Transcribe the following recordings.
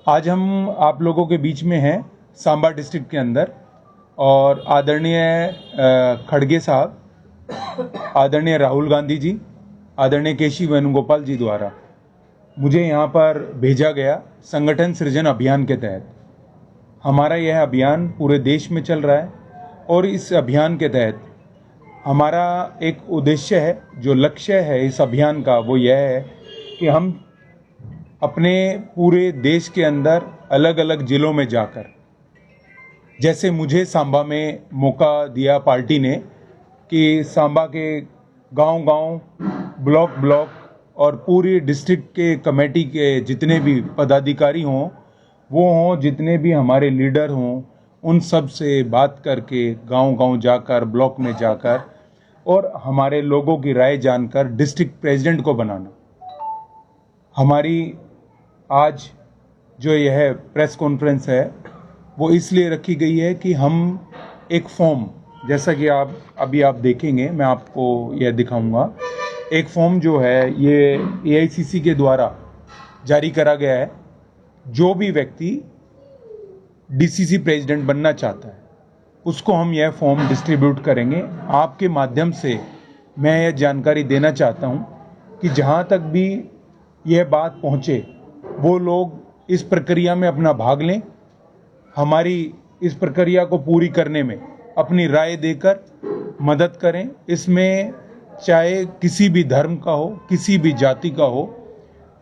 आज हम आप लोगों के बीच में हैं सांबा डिस्ट्रिक्ट के अंदर, और आदरणीय खड़गे साहब, आदरणीय राहुल गांधी जी, आदरणीय केसी वेणुगोपाल जी द्वारा मुझे यहाँ पर भेजा गया संगठन सृजन अभियान के तहत। हमारा यह अभियान पूरे देश में चल रहा है और इस अभियान के तहत हमारा एक उद्देश्य है, जो लक्ष्य है इस अभियान का, वो यह है कि हम अपने पूरे देश के अंदर अलग अलग ज़िलों में जाकर, जैसे मुझे सांबा में मौका दिया पार्टी ने कि सांबा के गांव-गांव, ब्लॉक और पूरी डिस्ट्रिक्ट के कमेटी के जितने भी पदाधिकारी हों, वो हों, जितने भी हमारे लीडर हों, उन सब से बात करके गांव-गांव जाकर, ब्लॉक में जाकर और हमारे लोगों की राय जानकर डिस्ट्रिक्ट प्रेसिडेंट को बनाना। हमारी आज जो यह प्रेस कॉन्फ्रेंस है वो इसलिए रखी गई है कि हम एक फॉर्म, जैसा कि आप देखेंगे, मैं आपको यह दिखाऊंगा, एक फॉर्म जो है ये एआईसीसी के द्वारा जारी करा गया है। जो भी व्यक्ति डीसीसी प्रेसिडेंट बनना चाहता है उसको हम यह फॉर्म डिस्ट्रीब्यूट करेंगे। आपके माध्यम से मैं यह जानकारी देना चाहता हूँ कि जहाँ तक भी यह बात पहुँचे वो लोग इस प्रक्रिया में अपना भाग लें, हमारी इस प्रक्रिया को पूरी करने में अपनी राय देकर मदद करें। इसमें चाहे किसी भी धर्म का हो, किसी भी जाति का हो,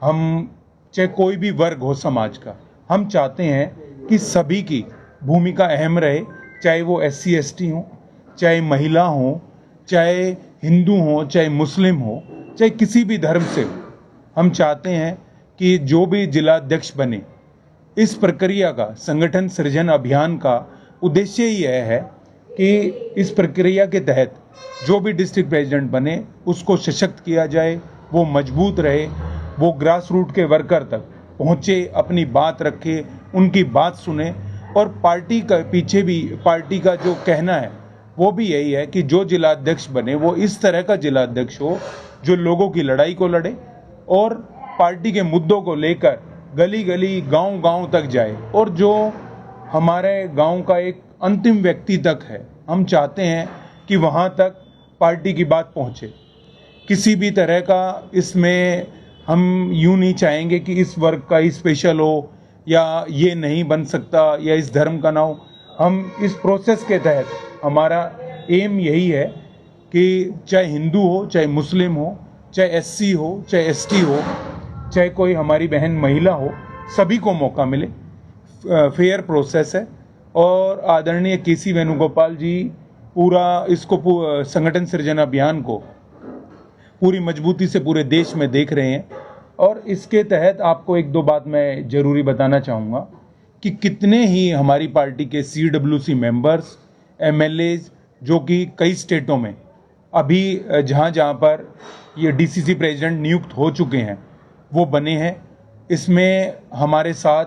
हम चाहे कोई भी वर्ग हो समाज का, हम चाहते हैं कि सभी की भूमिका अहम रहे, चाहे वो SC ST हो, चाहे महिला हो, चाहे हिंदू हो, चाहे मुस्लिम हो, चाहे किसी भी धर्म से हो। हम चाहते हैं कि जो भी जिलाध्यक्ष बने, इस प्रक्रिया का, संगठन सृजन अभियान का उद्देश्य ही यह है कि इस प्रक्रिया के तहत जो भी डिस्ट्रिक्ट प्रेसिडेंट बने उसको सशक्त किया जाए, वो मजबूत रहे, वो ग्रास रूट के वर्कर तक पहुँचे, अपनी बात रखे, उनकी बात सुने। और पार्टी का पीछे भी पार्टी का जो कहना है वो भी यही है कि जो जिलाध्यक्ष बने वो इस तरह का जिलाध्यक्ष हो जो लोगों की लड़ाई को लड़े और पार्टी के मुद्दों को लेकर गली गली, गांव-गांव तक जाए, और जो हमारे गांव का एक अंतिम व्यक्ति तक है, हम चाहते हैं कि वहां तक पार्टी की बात पहुंचे। किसी भी तरह का इसमें हम यूं नहीं चाहेंगे कि इस वर्ग का ही स्पेशल हो या ये नहीं बन सकता या इस धर्म का ना हो। हम इस प्रोसेस के तहत, हमारा एम यही है कि चाहे हिंदू हो, चाहे मुस्लिम हो, चाहे SC हो, चाहे ST हो, चाहे कोई हमारी बहन महिला हो, सभी को मौका मिले। फेयर प्रोसेस है। और आदरणीय केसी वेणुगोपाल जी पूरा इसको संगठन सृजन अभियान को पूरी मजबूती से पूरे देश में देख रहे हैं। और इसके तहत आपको एक दो बात मैं ज़रूरी बताना चाहूँगा कि कितने ही हमारी पार्टी के CWC मेंबर्स, MLAs, जो कि कई स्टेटों में अभी जहाँ पर ये DCC प्रेसिडेंट नियुक्त हो चुके हैं वो बने हैं। इसमें हमारे साथ,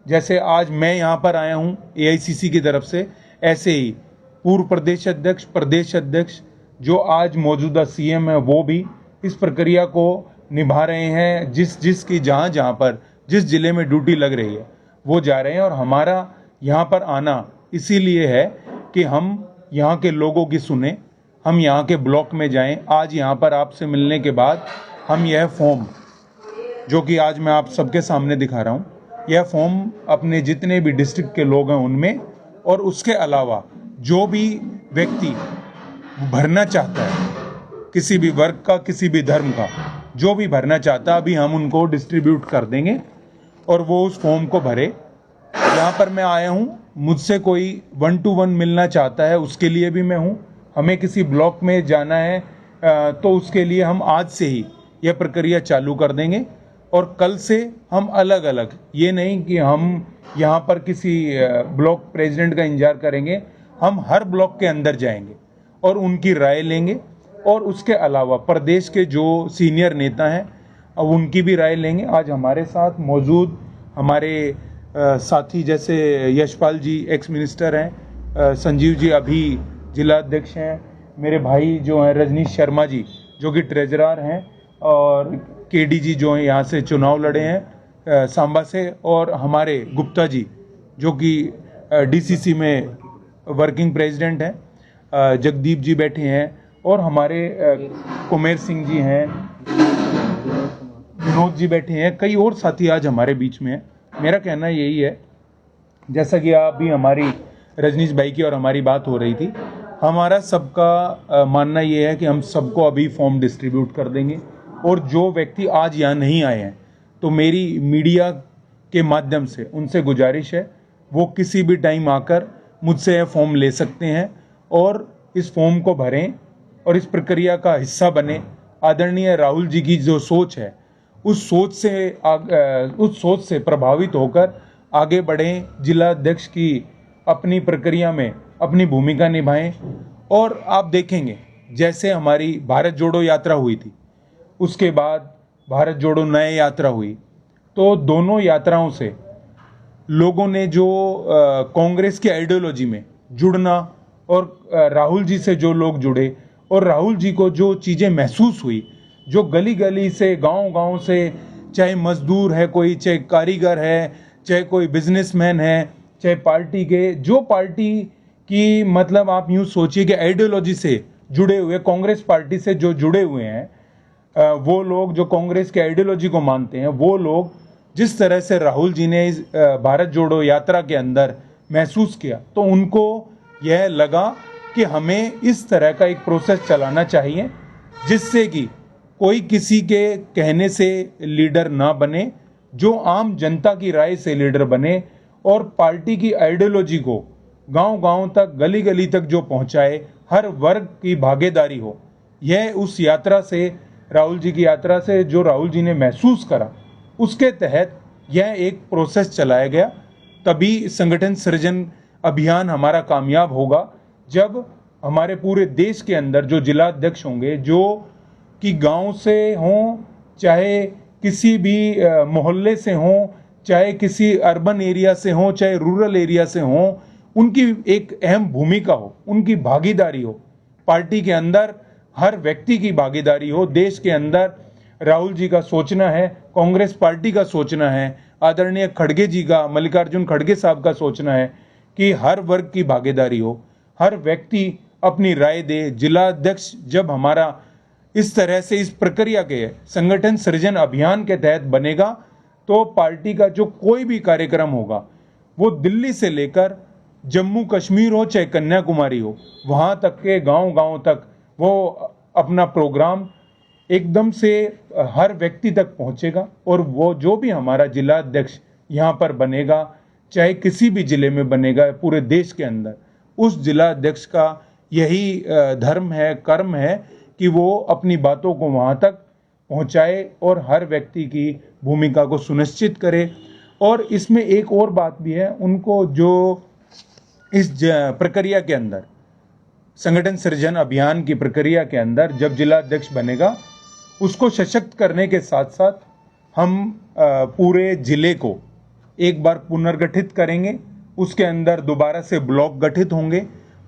जैसे आज मैं यहाँ पर आया हूँ AICC की तरफ से, ऐसे ही पूर्व प्रदेश अध्यक्ष जो आज मौजूदा CM है वो भी इस प्रक्रिया को निभा रहे हैं। जिसकी जहाँ पर जिस जिले में ड्यूटी लग रही है वो जा रहे हैं। और हमारा यहाँ पर आना इसीलिए है कि हम यहाँ के लोगों की सुने, हम यहाँ के ब्लॉक में जाएं। आज यहाँ पर आपसे मिलने के बाद हम यह फॉर्म, जो कि आज मैं आप सबके सामने दिखा रहा हूँ, यह फॉर्म अपने जितने भी डिस्ट्रिक्ट के लोग हैं उनमें, और उसके अलावा जो भी व्यक्ति भरना चाहता है, किसी भी वर्ग का, किसी भी धर्म का, जो भी भरना चाहता है, अभी हम उनको डिस्ट्रीब्यूट कर देंगे और वो उस फॉर्म को भरे। यहाँ पर मैं आया हूँ, मुझसे कोई 1 to 1 मिलना चाहता है उसके लिए भी मैं हूँ। हमें किसी ब्लॉक में जाना है तो उसके लिए हम आज से ही यह प्रक्रिया चालू कर देंगे। और कल से हम अलग अलग, ये नहीं कि हम यहाँ पर किसी ब्लॉक प्रेसिडेंट का इंतजार करेंगे, हम हर ब्लॉक के अंदर जाएंगे और उनकी राय लेंगे। और उसके अलावा प्रदेश के जो सीनियर नेता हैं अब उनकी भी राय लेंगे। आज हमारे साथ मौजूद हमारे साथी जैसे यशपाल जी एक्स मिनिस्टर हैं, संजीव जी अभी जिला अध्यक्ष हैं, मेरे भाई जो हैं रजनीश शर्मा जी जो कि ट्रेजरर हैं, और KD जी जो हैं यहाँ से चुनाव लड़े हैं, सांबा से, और हमारे गुप्ता जी जो कि डीसीसी में वर्किंग प्रेसिडेंट हैं, जगदीप जी बैठे हैं, और हमारे कुमेर सिंह जी हैं, विनोद जी बैठे हैं, कई और साथी आज हमारे बीच में हैं। मेरा कहना यही है, जैसा कि अभी हमारी रजनीश भाई की और हमारी बात हो रही थी, हमारा सबका मानना ये है कि हम सबको अभी फॉर्म डिस्ट्रीब्यूट कर देंगे, और जो व्यक्ति आज यहाँ नहीं आए हैं तो मेरी मीडिया के माध्यम से उनसे गुजारिश है, वो किसी भी टाइम आकर मुझसे यह फॉर्म ले सकते हैं और इस फॉर्म को भरें और इस प्रक्रिया का हिस्सा बने। आदरणीय राहुल जी की जो सोच है उस सोच से प्रभावित होकर आगे बढ़ें, जिला अध्यक्ष की अपनी प्रक्रिया में अपनी भूमिका निभाएं। और आप देखेंगे जैसे हमारी भारत जोड़ो यात्रा हुई थी, उसके बाद भारत जोड़ो नए यात्रा हुई, तो दोनों यात्राओं से लोगों ने जो कांग्रेस की आइडियोलॉजी में जुड़ना, और राहुल जी से जो लोग जुड़े और राहुल जी को जो चीज़ें महसूस हुई, जो गली गली से गांव से, चाहे मजदूर है कोई, चाहे कारीगर है, चाहे कोई बिजनेसमैन है, चाहे पार्टी के जो पार्टी की मतलब आप यूँ सोचिए कि आइडियोलॉजी से जुड़े हुए, कांग्रेस पार्टी से जो जुड़े हुए हैं, वो लोग जो कांग्रेस के आइडियोलॉजी को मानते हैं, वो लोग जिस तरह से राहुल जी ने इस भारत जोड़ो यात्रा के अंदर महसूस किया, तो उनको यह लगा कि हमें इस तरह का एक प्रोसेस चलाना चाहिए जिससे कि कोई किसी के कहने से लीडर ना बने, जो आम जनता की राय से लीडर बने और पार्टी की आइडियोलॉजी को गांव तक, गली गली तक जो पहुंचाए, हर वर्ग की भागीदारी हो। यह उस यात्रा से, राहुल जी की यात्रा से जो राहुल जी ने महसूस करा, उसके तहत यह एक प्रोसेस चलाया गया। तभी संगठन सृजन अभियान हमारा कामयाब होगा जब हमारे पूरे देश के अंदर जो जिला अध्यक्ष होंगे, जो कि गांव से हों, चाहे किसी भी मोहल्ले से हों, चाहे किसी अर्बन एरिया से हों, चाहे रूरल एरिया से हों, उनकी एक अहम भूमिका हो, उनकी भागीदारी हो, पार्टी के अंदर हर व्यक्ति की भागीदारी हो। देश के अंदर राहुल जी का सोचना है, कांग्रेस पार्टी का सोचना है, आदरणीय खड़गे जी का, मल्लिकार्जुन खड़गे साहब का सोचना है कि हर वर्ग की भागीदारी हो, हर व्यक्ति अपनी राय दे। जिला अध्यक्ष जब हमारा इस तरह से इस प्रक्रिया के संगठन सृजन अभियान के तहत बनेगा, तो पार्टी का जो कोई भी कार्यक्रम होगा, वो दिल्ली से लेकर जम्मू कश्मीर हो चाहे कन्याकुमारी हो, वहाँ तक के गांव तक वो अपना प्रोग्राम एकदम से हर व्यक्ति तक पहुँचेगा। और वो जो भी हमारा जिला अध्यक्ष यहाँ पर बनेगा, चाहे किसी भी जिले में बनेगा पूरे देश के अंदर, उस जिला अध्यक्ष का यही धर्म है, कर्म है कि वो अपनी बातों को वहाँ तक पहुँचाए और हर व्यक्ति की भूमिका को सुनिश्चित करे। और इसमें एक और बात भी है, उनको जो इस प्रक्रिया के अंदर, संगठन सृजन अभियान की प्रक्रिया के अंदर जब जिला अध्यक्ष बनेगा, उसको सशक्त करने के साथ साथ हम पूरे जिले को एक बार पुनर्गठित करेंगे। उसके अंदर दोबारा से ब्लॉक गठित होंगे,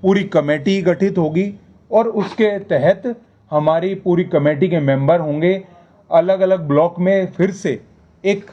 पूरी कमेटी गठित होगी, और उसके तहत हमारी पूरी कमेटी के मेंबर होंगे। अलग अलग ब्लॉक में फिर से एक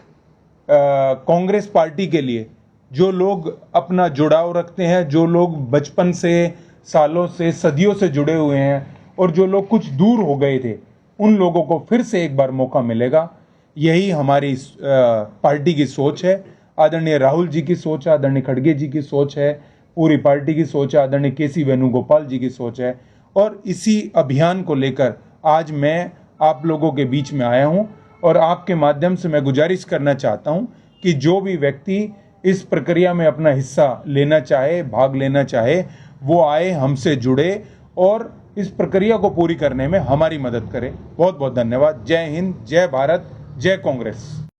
कांग्रेस पार्टी के लिए जो लोग अपना जुड़ाव रखते हैं, जो लोग बचपन से, सालों से, सदियों से जुड़े हुए हैं, और जो लोग कुछ दूर हो गए थे, उन लोगों को फिर से एक बार मौका मिलेगा। यही हमारी पार्टी की सोच है, आदरणीय राहुल जी की सोच है, आदरणीय खड़गे जी की सोच है, पूरी पार्टी की सोच है, आदरणीय केसी वेणुगोपाल जी की सोच है। और इसी अभियान को लेकर आज मैं आप लोगों के बीच में आया हूं, और आपके माध्यम से मैं गुजारिश करना चाहता हूं कि जो भी व्यक्ति इस प्रक्रिया में अपना हिस्सा लेना चाहे, भाग लेना चाहे, वो आए, हमसे जुड़े और इस प्रक्रिया को पूरी करने में हमारी मदद करे। बहुत बहुत धन्यवाद। जय हिंद, जय भारत, जय कांग्रेस।